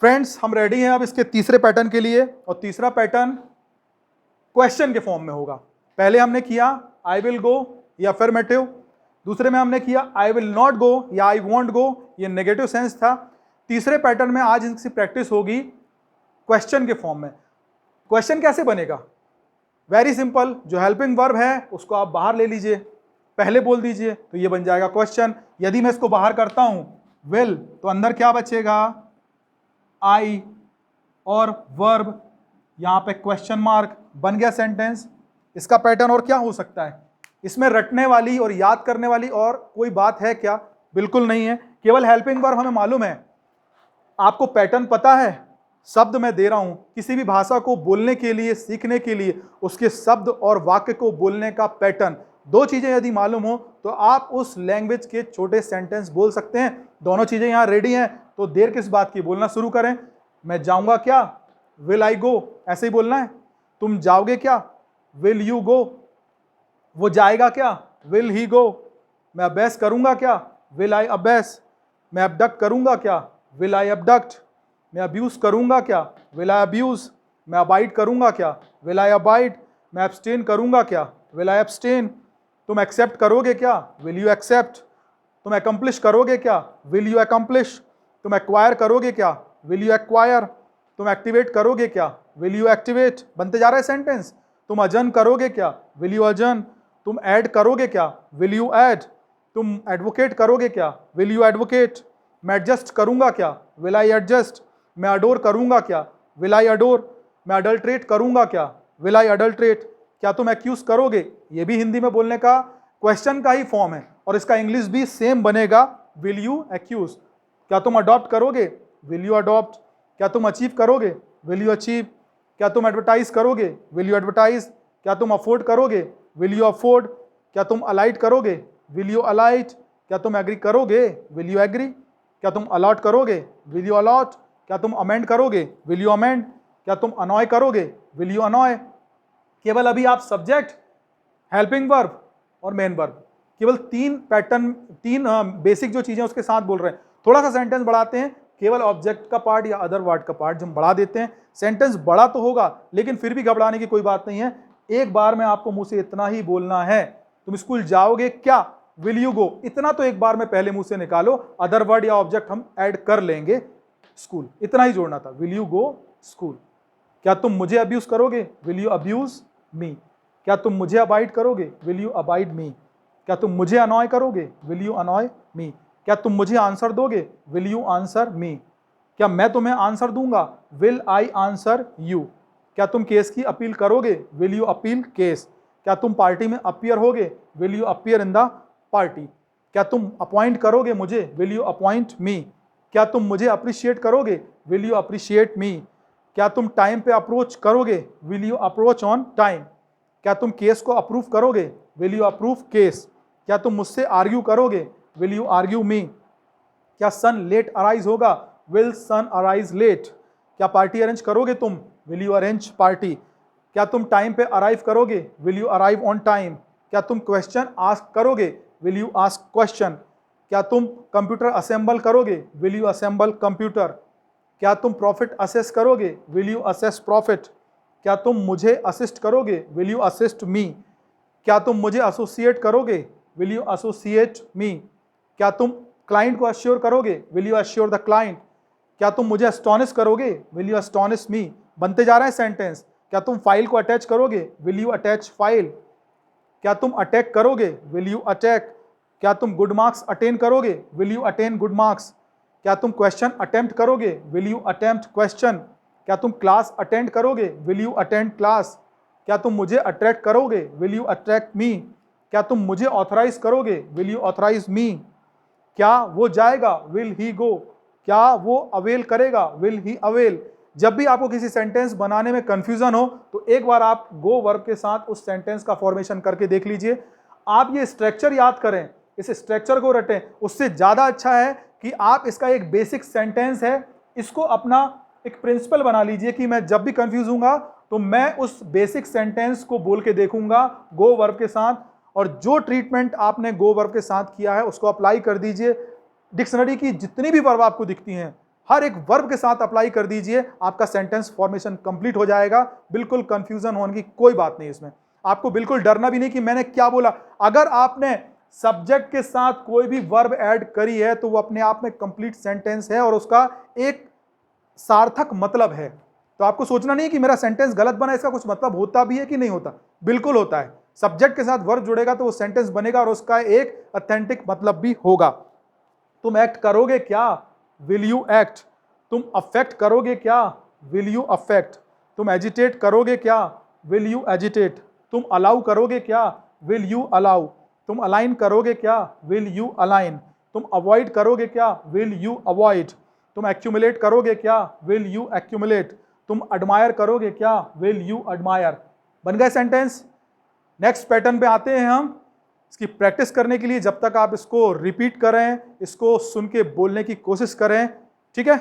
Friends हम ready हैं अब इसके तीसरे पैटर्न के लिए, और तीसरा पैटर्न क्वेश्चन के फॉर्म में होगा। पहले हमने किया आई विल गो या अफर्मेटिव, दूसरे में हमने किया आई विल नॉट गो या आई वॉन्ट गो, ये नेगेटिव सेंस था। तीसरे पैटर्न में आज इसकी प्रैक्टिस होगी क्वेश्चन के फॉर्म में। क्वेश्चन कैसे बनेगा? वेरी सिंपल, जो हेल्पिंग वर्ब है उसको आप बाहर ले लीजिए, पहले बोल दीजिए तो ये बन जाएगा क्वेश्चन। यदि मैं इसको बाहर करता हूं विल, तो अंदर क्या बचेगा? आई और वर्ब, यहां पे क्वेश्चन मार्क, बन गया सेंटेंस। इसका पैटर्न और क्या हो सकता है? इसमें रटने वाली और याद करने वाली और कोई बात है क्या? बिल्कुल नहीं है, केवल हेल्पिंग वर्ब हमें मालूम है। आपको पैटर्न पता है, शब्द मैं दे रहा हूं, किसी भी भाषा को बोलने के लिए, सीखने के लिए उसके शब्द और वाक्य को बोलने का पैटर्न, दो चीजें यदि मालूम हो तो आप उस लैंग्वेज के छोटे सेंटेंस बोल सकते हैं। दोनों चीजें यहां रेडी हैं, तो देर किस बात की, बोलना शुरू करें। मैं जाऊंगा क्या? विल आई गो, ऐसे ही बोलना है। तुम जाओगे क्या? Will you go. वो जाएगा क्या? विल ही गो। मैं अभ्यास करूंगा क्या? विल आई अभ्यास। मैं अबडक्ट करूंगा क्या? Will I abduct. मैं अब्यूज करूंगा क्या? Will I abuse. मैं अबाइड करूंगा क्या? Will I abide. मैं एब्सटेन करूंगा क्या? Will I abstain. तुम एक्सेप्ट करोगे क्या? Will you accept. तुम अकम्प्लिश करोगे क्या? Will you accomplish. तुम एक्वायर करोगे क्या? Will you acquire. तुम एक्टिवेट करोगे क्या? Will you activate. बनते जा रहा है सेंटेंस। तुम अजन करोगे क्या? विल यू अजन। तुम ऐड करोगे क्या? Will you add. तुम एडवोकेट करोगे क्या? Will you advocate. मैं एडजस्ट करूंगा क्या? Will I adjust. मैं अडोर करूंगा क्या? Will I adore. मैं अडल्ट्रेट करूंगा क्या? Will I adulterate. क्या तुम एक्यूज करोगे? ये भी हिंदी में बोलने का क्वेश्चन का ही फॉर्म है, और इसका इंग्लिश भी सेम बनेगा, विल यू एक्यूज। क्या तुम अडॉप्ट करोगे? Will you adopt. क्या तुम अचीव करोगे? Will you achieve. क्या तुम एडवर्टाइज करोगे? Will you advertise. क्या तुम अफोर्ड करोगे? Will you afford. क्या तुम अलाइट करोगे? Will you alight. क्या तुम एग्री करोगे? Will you agree. क्या तुम अलॉट करोगे? Will you allot. क्या तुम अमेंड करोगे? Will you amend. क्या तुम अनॉय करोगे? Will you annoy. केवल अभी आप सब्जेक्ट, हेल्पिंग वर्ब और मेन वर्ब, केवल तीन पैटर्न, तीन बेसिक जो चीजें उसके साथ बोल रहे हैं। थोड़ा सा सेंटेंस बढ़ाते हैं, केवल ऑब्जेक्ट का पार्ट या अदर वर्ड का पार्ट जब हम बढ़ा देते हैं, सेंटेंस बड़ा तो होगा, लेकिन फिर भी घबराने की कोई बात नहीं है। एक बार में आपको मुंह से इतना ही बोलना है, तुम स्कूल जाओगे क्या? Will you go. इतना तो एक बार में पहले मुंह से निकालो, अदर वर्ड या ऑब्जेक्ट हम ऐड कर लेंगे, स्कूल इतना ही जोड़ना था। Will you go school. क्या तुम मुझे अब्यूज करोगे? Will you abuse me. क्या तुम मुझे अबाइड करोगे? विल यू अबाइड मी। क्या तुम मुझे अनॉय करोगे? विल यू अनॉय मी। क्या तुम मुझे आंसर दोगे? Will you answer me. क्या मैं तुम्हें आंसर दूंगा? Will I answer you. क्या तुम केस की अपील करोगे? Will you appeal case. क्या तुम पार्टी में अपीयर होगे? Will you appear in the party. क्या तुम अपॉइंट करोगे मुझे? विल यू अपॉइंट मी। क्या तुम मुझे अप्रिशिएट करोगे? विल यू अप्रिशिएट मी। क्या तुम टाइम पे अप्रोच करोगे? Will you approach on time. क्या तुम केस को अप्रूव करोगे? Will you approve case. क्या तुम मुझसे आर्ग्यू करोगे? Will you argue me. क्या सन लेट अराइज होगा? Will sun arise late. क्या पार्टी अरेंज करोगे तुम? Will you arrange party. क्या तुम टाइम पे अराइव करोगे? Will you arrive on time. क्या तुम क्वेश्चन आस्क करोगे? Will you ask question. क्या तुम कंप्यूटर असेंबल करोगे? Will you assemble computer. क्या तुम प्रॉफिट असेस करोगे? Will you assess profit. क्या तुम मुझे असिस्ट करोगे? विल यू असिस्ट मी। क्या तुम मुझे एसोसिएट करोगे? विल यू एसोसिएट मी। क्या तुम क्लाइंट को अश्योर करोगे? Will you assure the client. क्या तुम मुझे एस्टॉनिश करोगे? विल यू एस्टॉनिश मी। बनते जा रहे हैं सेंटेंस। क्या तुम फाइल को अटैच करोगे? Will you attach file. क्या तुम अटैक करोगे? Will you attack. क्या तुम गुड मार्क्स अटेन करोगे? Will you attain good marks. क्या तुम क्वेश्चन अटेम्प्ट करोगे? Will you attempt question. क्या तुम क्लास अटेंड करोगे? Will you attend class. क्या तुम मुझे अट्रैक्ट करोगे? विल यू अट्रैक्ट मी। क्या तुम मुझे ऑथराइज करोगे? विल यू ऑथराइज मी। क्या वो जाएगा? विल ही गो। क्या वो अवेल करेगा? Will he avail. जब भी आपको किसी सेंटेंस बनाने में कंफ्यूजन हो तो एक बार आप गो वर्ब के साथ उस सेंटेंस का फॉर्मेशन करके देख लीजिए। आप ये स्ट्रक्चर याद करें, इस स्ट्रक्चर को रटें, उससे ज़्यादा अच्छा है कि आप इसका एक बेसिक सेंटेंस है, इसको अपना एक प्रिंसिपल बना लीजिए कि मैं जब भी कंफ्यूज हूँगा तो मैं उस बेसिक सेंटेंस को बोल के देखूंगा गो वर्ब के साथ, और जो ट्रीटमेंट आपने गो वर्ब के साथ किया है उसको अप्लाई कर दीजिए। डिक्शनरी की जितनी भी वर्ब आपको दिखती हैं हर एक वर्ब के साथ अप्लाई कर दीजिए, आपका सेंटेंस फॉर्मेशन कंप्लीट हो जाएगा। बिल्कुल कंफ्यूजन होने की कोई बात नहीं इसमें, आपको बिल्कुल डरना भी नहीं कि मैंने क्या बोला। अगर आपने सब्जेक्ट के साथ कोई भी वर्ब ऐड करी है तो वो अपने आप में कंप्लीट सेंटेंस है और उसका एक सार्थक मतलब है। तो आपको सोचना नहीं कि मेरा सेंटेंस गलत बना, इसका कुछ मतलब होता भी है कि नहीं होता, बिल्कुल होता है। सब्जेक्ट के साथ वर्ब जुड़ेगा तो वो सेंटेंस बनेगा और उसका एक ऑथेंटिक मतलब भी होगा। तुम एक्ट करोगे क्या, विल यू एक्ट। तुम अफेक्ट करोगे क्या, विल यू अफेक्ट। तुम एजिटेट करोगे क्या, विल यू एजिटेट। तुम अलाउ करोगे क्या, विल यू अलाउ। तुम अलाइन करोगे क्या, विल यू अलाइन। तुम अवॉइड करोगे क्या, विल यू अवॉइड। तुम एक्यूमुलेट करोगे क्या, विल यू एक्यूमुलेट। तुम एडमायर करोगे क्या, विल यू एडमायर। बन गए सेंटेंस। नेक्स्ट पैटर्न पे आते हैं हम। इसकी प्रैक्टिस करने के लिए जब तक आप इसको रिपीट करें, इसको सुन के बोलने की कोशिश करें, ठीक है।